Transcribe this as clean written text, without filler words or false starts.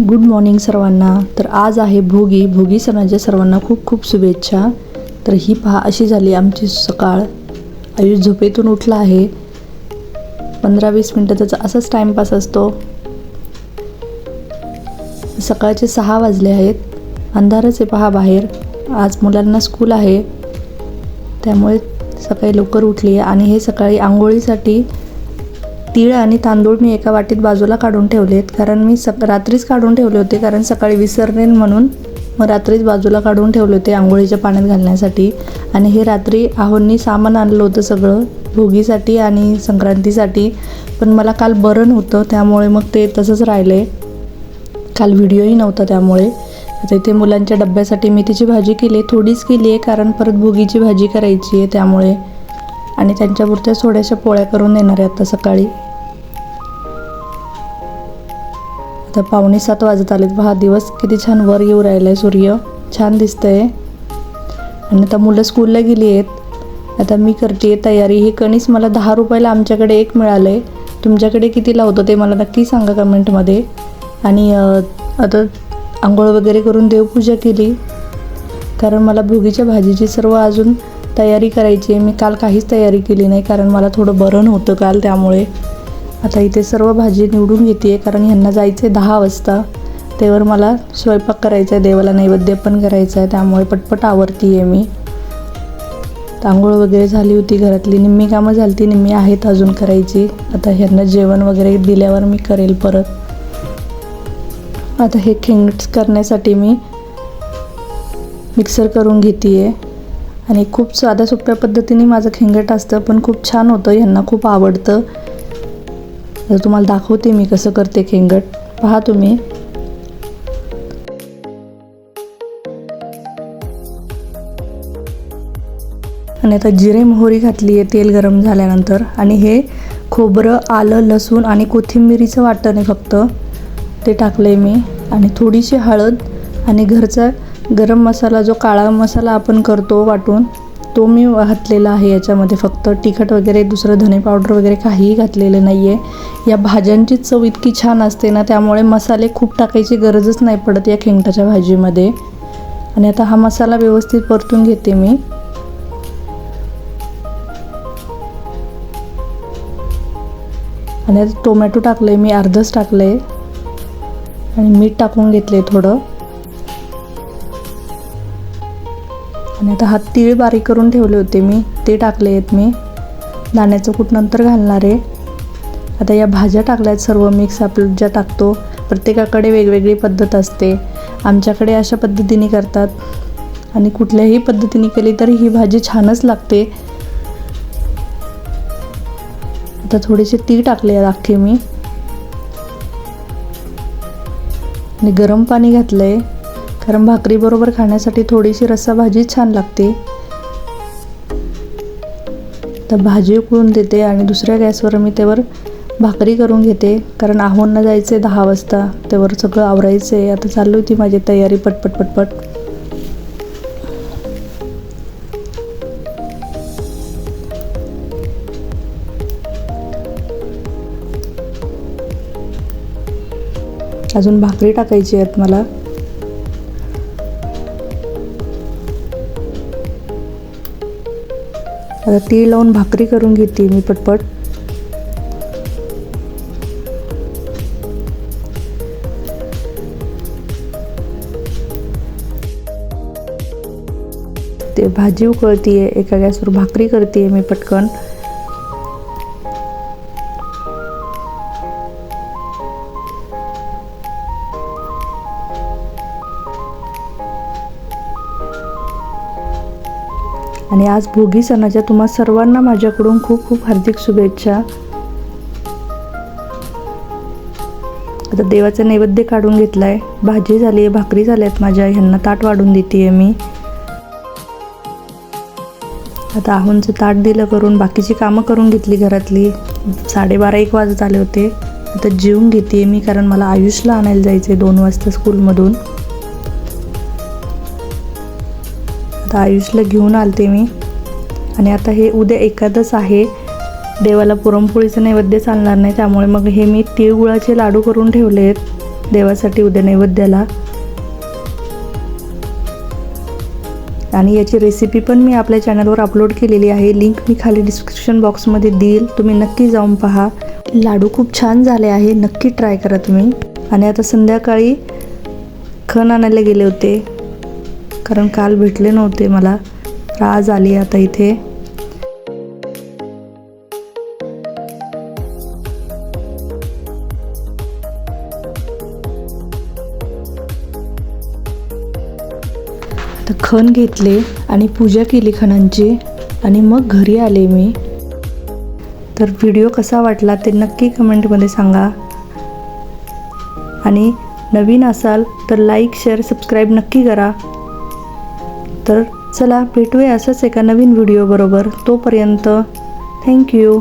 Good morning सर्वांना। तर आज आहे भोगी सणाच्या सर्वांना खूप खूप शुभेच्छा। तर ही पहा अशी झाली आमची सकाळ। आयुष झोपेतून उठला आहे। 15-20 मिनटं त्याचा असाच टाइमपास असतो। सकाळचे 6 वाजले आहेत। अंधारच आहे पहा बाहेर। आज मुलांना स्कूल आहे त्यामुळे सकाळी लवकर उठली आहे। आणि हे सकाळी आंघोळीसाठी तीळ आणि तांदूळ मी एका वाटीत बाजूला काढून ठेवलेत, कारण मी रात्रीच काढून ठेवले होते, कारण सकाळी विसरेन म्हणून मग रात्रीच बाजूला काढून ठेवले होते आंघोळीच्या पाण्यात घालण्यासाठी। आणि हे रात्री आहोंनी सामान आणलं होतं सगळं भोगीसाठी आणि संक्रांतीसाठी, पण मला काल बरं नव्हतं त्यामुळे मग ते तसंच राहिले। काल व्हिडिओही नव्हता त्यामुळे। आता इथे मुलांच्या डब्यासाठी मेथीची भाजी केली, थोडीच केली आहे कारण परत भोगीची भाजी करायची आहे त्यामुळे। आणि त्यांच्यापुरत्या थोड्याशा पोळ्या करून देणार आहे आता सकाळी। आता 6:45 वाजत आलेत पहा। दिवस किती छान वर येऊ राहिलाय, सूर्य छान दिसतंय। आणि आता मुलं स्कूलला गेली आहेत। आता मी करते तयारी। हे कणीस मला 10 रुपयाला आमच्याकडे एक मिळालंय। तुमच्याकडे कितीला होतं ते मला नक्की सांगा कमेंटमध्ये। आणि आता आंघोळ वगैरे करून देवपूजा केली, कारण मला भोगीच्या भाजीची सर्व अजून तयारी करायची आहे। मी काल काहीच तयारी केली नाही कारण मला थोडं बरं नव्हतं काल त्यामुळे। आता इथे सर्व भाजी निवडून घेते कारण ह्यांना जायचं आहे 10 वाजता। त्यावर मला स्वयंपाक करायचा आहे, देवाला नैवेद्य पण करायचा आहे, त्यामुळे पटपट आवरती आहे मी। आंघोळ वगैरे झाली होती, घरातली निम्मी कामं झाली, निम्मी आहेत अजून करायची। आता ह्यांना जेवण वगैरे दिल्यावर मी करेल परत। आता हे खिंगट करण्यासाठी मी मिक्सर करून घेते आहे। आणि खूप साध्या सोप्या पद्धतीने माझं खिंगट असतं, पण खूप छान होतं, ह्यांना खूप आवडतं। तर तुम्हाला दाखवते मी कसं करते खिंगट, पहा तुम्ही। आणि आता जिरे मोहरी घातली आहे तेल गरम झाल्यानंतर। आणि हे खोबरं, आलं, लसूण आणि कोथिंबिरीचं वाटण आहे फक्त, ते टाकले मी। आणि थोडीशी हळद आणि घरचा गरम मसाला, जो काळा मसाला आपण करतो वाटून, तो मी घातलेला आहे याच्यामध्ये। फक्त तिखट वगैरे दुसरं धने पावडर वगैरे काहीही घातलेलं नाही आहे। या भाज्यांची चव इतकी छान असते ना, त्यामुळे मसाले खूप टाकायची गरजच नाही पडत या खिंगटाच्या भाजीमध्ये। आणि आता हा मसाला व्यवस्थित परतून घेते मी। आणि आता टोमॅटो टाकले मी, अर्धच टाकले। आणि मीठ टाकून घेतले थोडं। आणि आता हा तीळ बारीक करून ठेवले होते मी, ते टाकले आहेत मी। दाण्याचं कूट नंतर घालणार आहे। आता या भाज्या टाकल्या आहेत सर्व मिक्स, आपण ज्या टाकतो। प्रत्येकाकडे वेगवेगळी पद्धत असते, आमच्याकडे अशा पद्धतीने करतात। आणि कुठल्याही पद्धतीने केली तरी ही भाजी छानच लागते। आता थोडेसे तीळ टाकले अख्खे मी। आणि गरम पाणी घातलं आहे, कारण भाकरीबरोबर खाण्यासाठी थोडीशी रस्सा भाजी छान लागते। तर भाजी उकळून देते आणि दुसऱ्या गॅसवर मी त्यावर भाकरी करून घेते, कारण आहोंना जायचं आहे 10 वाजता, त्यावर सगळं आवरायचं आहे। आता चालू होती माझी तयारी पटपट पटपट। अजून भाकरी टाकायची आहेत मला। आता तीळ लावून भाकरी करून घेते मी पटपट। ते भाजी उकळतीये, एका गॅसवर भाकरी करते मी पटकन। आणि आज भोगी सणाच्या तुम्हा सर्वांना माझ्याकडून खूप खूप हार्दिक शुभेच्छा। आता देवाचा नैवेद्य काढून घेतलाय, भाजी झाली आहे, भाकरी झाल्यात माझ्या, ह्यांना ताट वाढून देते मी। आता आहोंचं ताट दिलं करून, बाकीची कामं करून घेतली घरातली। 12:30-1 वाजत आले होते। आता जेवून घेते मी, कारण मला आयुषला आणायला जायचं आहे 2 वाजता स्कूलमधून। आता आयुषला घेऊन आलते मी। आणि आता हे उद्या एकादश आहे, देवाला पुरणपोळीचं नैवेद्य चालणार नाही, त्यामुळे मग हे मी तिळगुळाचे लाडू करून ठेवले आहेत। देवासाठी उद्या नैवेद्याला. आणि याची रेसिपी पण मी आपल्या चॅनलवर अपलोड केलेली आहे, लिंक मी खाली डिस्क्रिप्शन बॉक्समध्ये देईल, तुम्ही नक्की जाऊन पहा. लाडू खूप छान झाले आहे, नक्की ट्राय करा तुम्ही. आणि आता संध्याकाळी खण आणायला गेले होते, कारण काल भेटले नव्हते मला, आज आली आता इथे. खण घेतले आणि पूजा केली खणांची आणि मग घरी आले मी. तर व्हिडिओ कसा वाटला ते नक्की कमेंटमध्ये सांगा. आणि नवीन असाल तर लाईक, शेअर, सबस्क्राईब नक्की करा. तर चला भेटूया असंच एका नवीन व्हिडिओ बरोबर. तोपर्यंत थँक्यू.